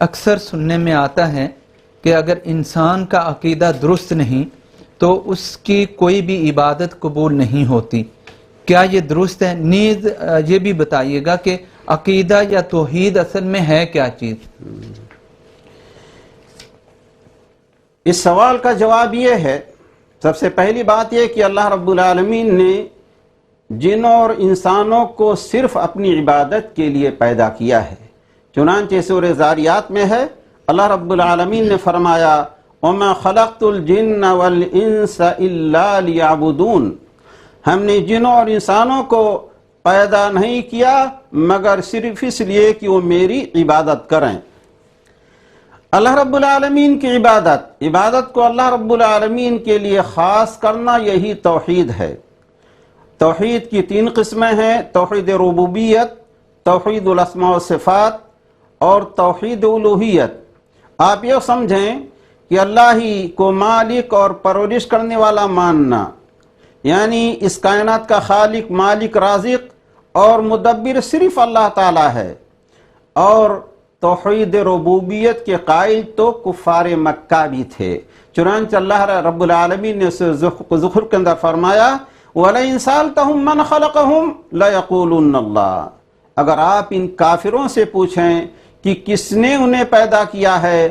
اکثر سننے میں آتا ہے کہ اگر انسان کا عقیدہ درست نہیں تو اس کی کوئی بھی عبادت قبول نہیں ہوتی. کیا یہ درست ہے؟ نیز یہ بھی بتائیے گا کہ عقیدہ یا توحید اصل میں ہے کیا چیز؟ اس سوال کا جواب یہ ہے، سب سے پہلی بات یہ کہ اللہ رب العالمین نے جنوں اور انسانوں کو صرف اپنی عبادت کے لیے پیدا کیا ہے. چنانچہ سورہ زاریات میں ہے، اللہ رب العالمین نے فرمایا وَمَا خَلَقْتُ الْجِنَّ وَالْإِنسَ إِلَّا لِيَعْبُدُونَ، ہم نے جنوں اور انسانوں کو پیدا نہیں کیا مگر صرف اس لیے کہ وہ میری عبادت کریں. اللہ رب العالمین کی عبادت کو اللہ رب العالمین کے لیے خاص کرنا، یہی توحید ہے. توحید کی 3 قسمیں ہیں، توحید ربوبیت، توحید الاسماء والصفات اور توحید الوہیت. آپ یہ سمجھیں کہ اللہ ہی کو مالک اور پرورش کرنے والا ماننا، یعنی اس کائنات کا خالق، مالک، رازق اور مدبر صرف اللہ تعالی ہے. اور توحید ربوبیت کے قائل تو کفار مکہ بھی تھے. چنانچہ اللہ رب العالمین نے زخرف کے اندر فرمایا وَلَئِن سَأَلْتَهُم مَّنْ خَلَقَهُمْ لَيَقُولُنَّ اللَّهُ، اگر آپ ان کافروں سے پوچھیں کہ کس نے انہیں پیدا کیا ہے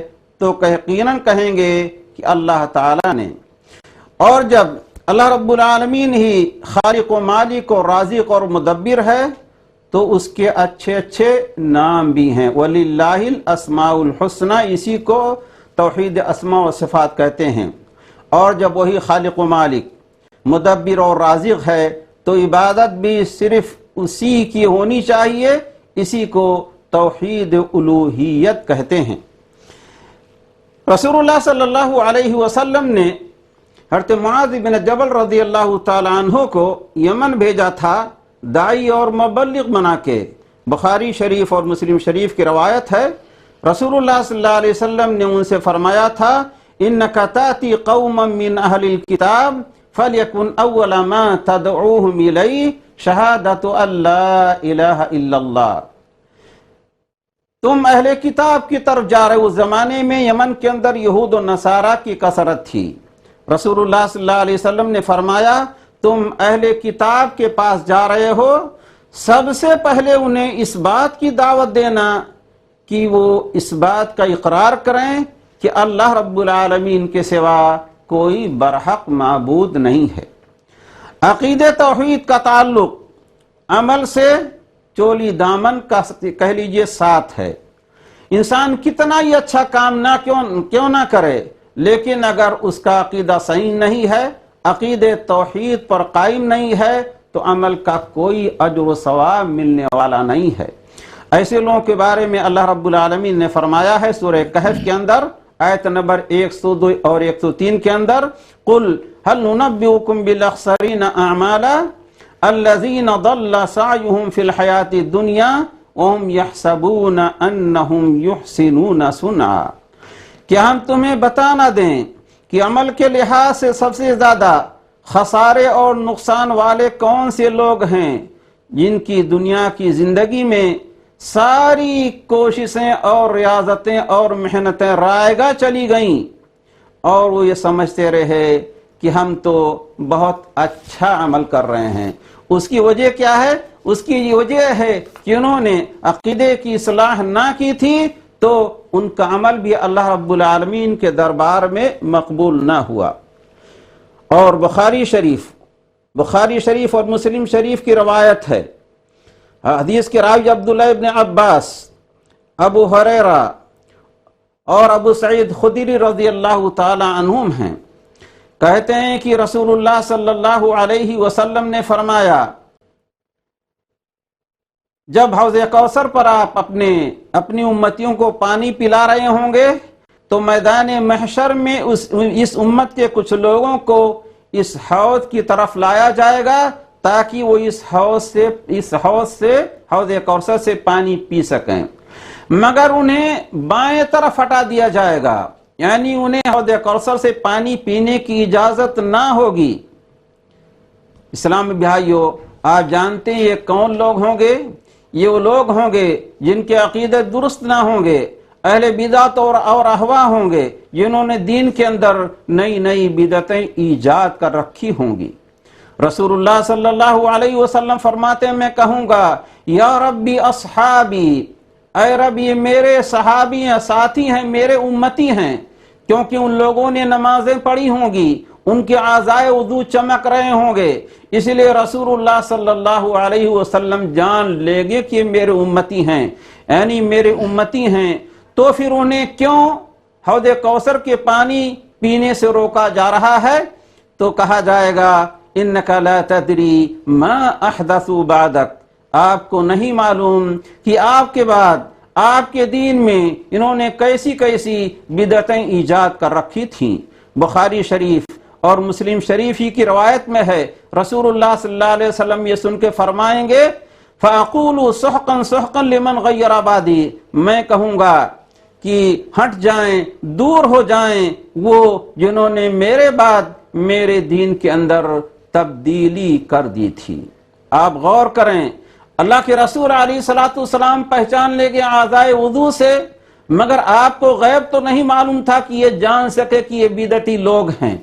تو یقیناً کہیں گے کہ اللہ تعالی نے. اور جب اللہ رب العالمین ہی خالق و مالک اور رازق اور مدبر ہے تو اس کے اچھے اچھے نام بھی ہیں. وَلِلَّهِ الْأَسْمَاءُ الْحُسْنَى، اسی کو توحید اسماء و صفات کہتے ہیں. اور جب وہی خالق و مالک، مدبر اور رازق ہے تو عبادت بھی صرف اسی کی ہونی چاہیے. اسی کو توحید الوہیت کہتے ہیں. رسول اللہ صلی اللہ علیہ وسلم نے حضرت معاذ بن جبل رضی اللہ تعالی عنہ کو یمن بھیجا تھا داعی اور مبلغ بنا کے. بخاری شریف اور مسلم شریف کی روایت ہے، رسول اللہ صلی اللہ علیہ وسلم نے ان سے فرمایا تھا اِنَّكَ تَأْتِي قَوْمًا مِّنْ أَهْلِ الْكِتَابِ فَلْيَكُنْ أَوَّلَ مَا تَدْعُوهُمْ إِلَيْهِ شَهَادَةُ أَن لَّا إِلَٰهَ إِلَّا اللَّهُ. تم اہل کتاب کی طرف جا رہے. اس زمانے میں یمن کے اندر یہود و نصارہ کی کثرت تھی. رسول اللہ صلی اللہ علیہ وسلم نے فرمایا تم اہل کتاب کے پاس جا رہے ہو، سب سے پہلے انہیں اس بات کی دعوت دینا کہ وہ اس بات کا اقرار کریں کہ اللہ رب العالمین کے سوا کوئی برحق معبود نہیں ہے. عقید توحید کا تعلق عمل سے چولی دامن کا کہہ لیجئے ساتھ ہے. انسان کتنا ہی اچھا کام کیوں نہ کرے، لیکن اگر اس کا عقیدہ صحیح نہیں ہے، عقید توحید پر قائم نہیں ہے تو عمل کا کوئی اجر و ثواب ملنے والا نہیں ہے. ایسے لوگوں کے بارے میں اللہ رب العالمین نے فرمایا ہے سورہ کہف کے اندر آیت نمبر 102 اور 103 کے اندر قُلْ هَلْ نُنَبِّئُكُمْ بِالْأَخْسَرِينَ أَعْمَالًا الَّذِينَ ضَلَّ سَعْيُهُمْ فِي الْحَيَاةِ الدُّنْيَا وَهُمْ يَحْسَبُونَ أَنَّهُمْ يُحْسِنُونَ صُنْعًا. کیا ہم تمہیں بتا نہ دیں کہ عمل کے لحاظ سے سب سے زیادہ خسارے اور نقصان والے کون سے لوگ ہیں جن کی دنیا کی زندگی میں ساری کوششیں اور ریاضتیں اور محنتیں رائے گاہ چلی گئیں اور وہ یہ سمجھتے رہے کہ ہم تو بہت اچھا عمل کر رہے ہیں. اس کی وجہ کیا ہے؟ اس کی یہ وجہ ہے کہ انہوں نے عقیدے کی اصلاح نہ کی تھی تو ان کا عمل بھی اللہ رب العالمین کے دربار میں مقبول نہ ہوا. اور بخاری شریف اور مسلم شریف کی روایت ہے، حدیث کے راوی عبداللہ ابن عباس، ابو ہریرہ اور ابو سعید خدری رضی اللہ تعالی عنہم ہیں. کہتے ہیں کہ رسول اللہ صلی اللہ علیہ وسلم نے فرمایا جب حوض کوثر پر آپ اپنی امتیوں کو پانی پلا رہے ہوں گے تو میدان محشر میں اس امت کے کچھ لوگوں کو اس حوض کی طرف لایا جائے گا تاکہ وہ اس حوض کوثر سے پانی پی سکیں، مگر انہیں بائیں طرف ہٹا دیا جائے گا، یعنی انہیں حوض کوثر سے پانی پینے کی اجازت نہ ہوگی. اسلام بھائیو، آپ جانتے ہیں یہ کون لوگ ہوں گے؟ یہ وہ لوگ ہوں گے جن کے عقیدے درست نہ ہوں گے، اہل بدعت اور احوا ہوں گے جنہوں نے دین کے اندر نئی نئی بدعتیں ایجاد کر رکھی ہوں گی۔ رسول اللہ صلی اللہ علیہ وسلم فرماتے ہیں میں کہوں گا یا ربی اصحابی، اے رب یہ میرے صحابی ہیں، ساتھی ہیں، میرے امتی ہیں، کیونکہ ان لوگوں نے نمازیں پڑھی ہوں گی، ان کے اعضائے وضو چمک رہے ہوں گے، اس لیے رسول اللہ صلی اللہ علیہ وسلم جان لے گے کہ یہ میرے امتی ہیں، یعنی میرے امتی ہیں۔ تو پھر انہیں کیوں حوض کوثر کے پانی پینے سے روکا جا رہا ہے؟ تو کہا جائے گا انک لا تدری ما احدثوا بعدک، آپ کو نہیں معلوم کہ آپ کے بعد آپ کے دین میں انہوں نے کیسی کیسی بدعتیں ایجاد کر رکھی تھیں۔ بخاری شریف اور مسلم شریف ہی کی روایت میں ہے، رسول اللہ صلی اللہ علیہ وسلم یہ سن کے فرمائیں گے فَأَقُولُ سُحْقًا سُحْقًا لِمَنْ غَيَّرَ بَعْدِي، میں کہوں گا کہ ہٹ جائیں، دور ہو جائیں وہ جنہوں نے میرے بعد میرے دین کے اندر تبدیلی کر دی تھی۔ آپ غور کریں، اللہ کے رسول علیہ السلام پہچان لے گئے اعضائے وضو سے، مگر آپ کو غیب تو نہیں معلوم تھا کہ یہ جان سکے کہ یہ بدعتی لوگ ہیں۔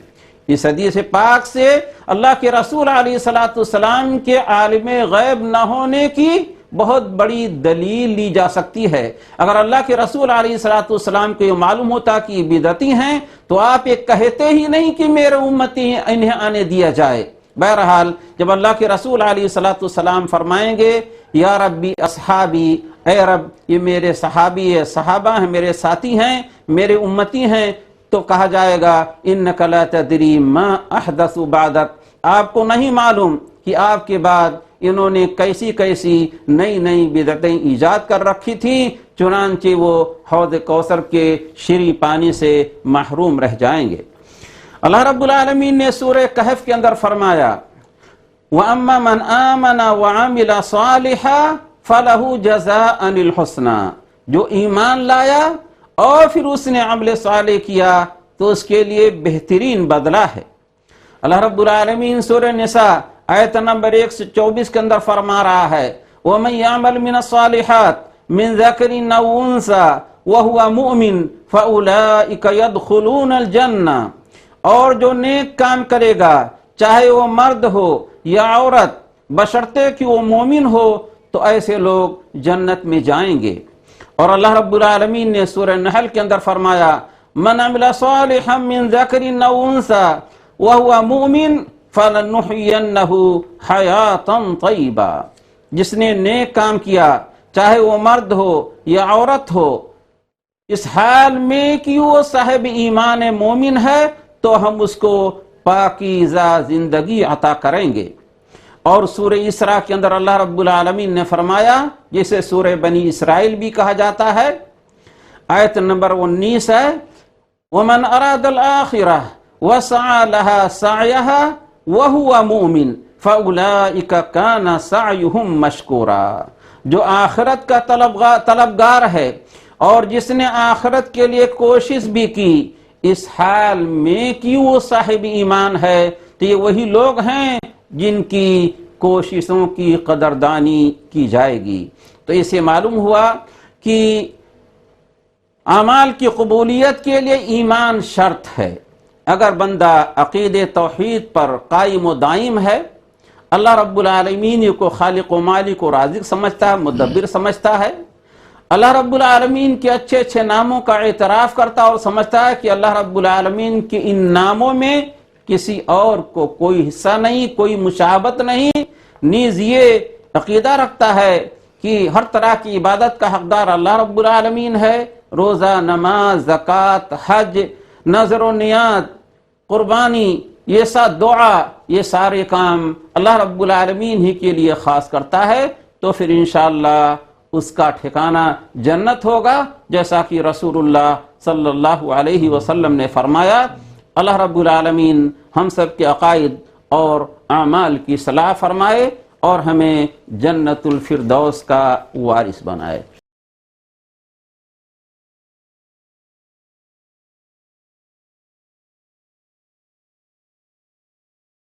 اس حدیث پاک سے اللہ کے رسول علیہ السلام کے عالم غیب نہ ہونے کی بہت بڑی دلیل لی جا سکتی ہے۔ اگر اللہ کے رسول علیہ السلام کو یہ معلوم ہوتا کہ یہ بدعتی ہیں تو آپ یہ کہتے ہی نہیں کہ میرے امتی انہیں آنے دیا جائے۔ بہرحال جب اللہ کے رسول علیہ السلام فرمائیں گے یا ربی اصحابی، اے رب یہ میرے صحابی ہے، صحابہ ہیں، میرے ساتھی ہیں، میرے امتی ہیں، تو کہا جائے گا انک لا تدری ما احدثوا بعدک، آپ کو نہیں معلوم کہ آپ کے بعد انہوں نے کیسی کیسی نئی نئی بدعتیں ایجاد کر رکھی تھیں، چنانچہ وہ حوض کوثر کے شری پانی سے محروم رہ جائیں گے۔ اللہ رب العالمین نے سورہ کہف کے اندر فرمایا وَأَمَّا مَنْ آمَنَ وَعَمِلَ صَالِحًا فَلَهُ جَزَاءً الْحُسْنَى، جو ایمان لایا اور پھر اس نے عمل صالح کیا تو اس کے لیے بہترین بدلہ ہے۔ اللہ رب العالمین سورہ نساء آیت نمبر 124 کے اندر فرما رہا ہے وَمَنْ يَعْمَلْ مِنَ الصَّالِحَاتِ مِنْ ذَكَرٍ أَوْ أُنْثَىٰ وَهُوَ مُؤْمِنٌ فَأُولَٰئِكَ يَدْخُلُونَ الْجَنَّةَ، اور جو نیک کام کرے گا چاہے وہ مرد ہو یا عورت بشرطے کہ وہ مومن ہو تو ایسے لوگ جنت میں جائیں گے۔ اور اللہ رب العالمین نے سورہ نحل کے اندر فرمایا من عمل صالحا من ذکر او انثى وهو مؤمن فلنحيينه حیاتا طیبا، جس نے نیک کام کیا چاہے وہ مرد ہو یا عورت ہو، اس حال میں کہ وہ صاحب ایمان مومن ہے تو ہم اس کو پاکیزہ زندگی عطا کریں گے۔ اور سورہ اسراء کے اندر اللہ رب العالمین نے فرمایا، جسے سورہ بنی اسرائیل بھی کہا جاتا ہے، آیت نمبر 19 ہے وَمَنْ أَرَادَ الْآخِرَةَ وَسَعَى لَهَا سَعْيَهَا وَهُوَ مُؤْمِنٌ فَأُولَئِكَ كَانَ سَعْيُهُمْ مَشْكُورًا، جو آخرت کا طلبگار ہے اور جس نے آخرت کے لیے کوشش بھی کی اس حال میں کہ وہ صاحب ایمان ہے، تو یہ وہی لوگ ہیں جن کی کوششوں کی قدردانی کی جائے گی۔ تو اسے معلوم ہوا کہ اعمال کی قبولیت کے لیے ایمان شرط ہے۔ اگر بندہ عقید توحید پر قائم و دائم ہے، اللہ رب العالمین کو خالق و مالک و رازق سمجھتا ہے، مدبر سمجھتا ہے، اللہ رب العالمین کے اچھے اچھے ناموں کا اعتراف کرتا اور سمجھتا ہے کہ اللہ رب العالمین کے ان ناموں میں کسی اور کو کوئی حصہ نہیں، کوئی مشابہت نہیں، نیز یہ عقیدہ رکھتا ہے کہ ہر طرح کی عبادت کا حقدار اللہ رب العالمین ہے، روزہ، نماز، زکوٰۃ، حج، نذر و نیاز، قربانی، یہ سب دعا، یہ سارے کام اللہ رب العالمین ہی کے لیے خاص کرتا ہے، تو پھر انشاءاللہ اس کا ٹھکانہ جنت ہوگا، جیسا کہ رسول اللہ صلی اللہ علیہ وسلم نے فرمایا۔ اللہ رب العالمین ہم سب کے عقائد اور اعمال کی صلاح فرمائے اور ہمیں جنت الفردوس کا وارث بنائے۔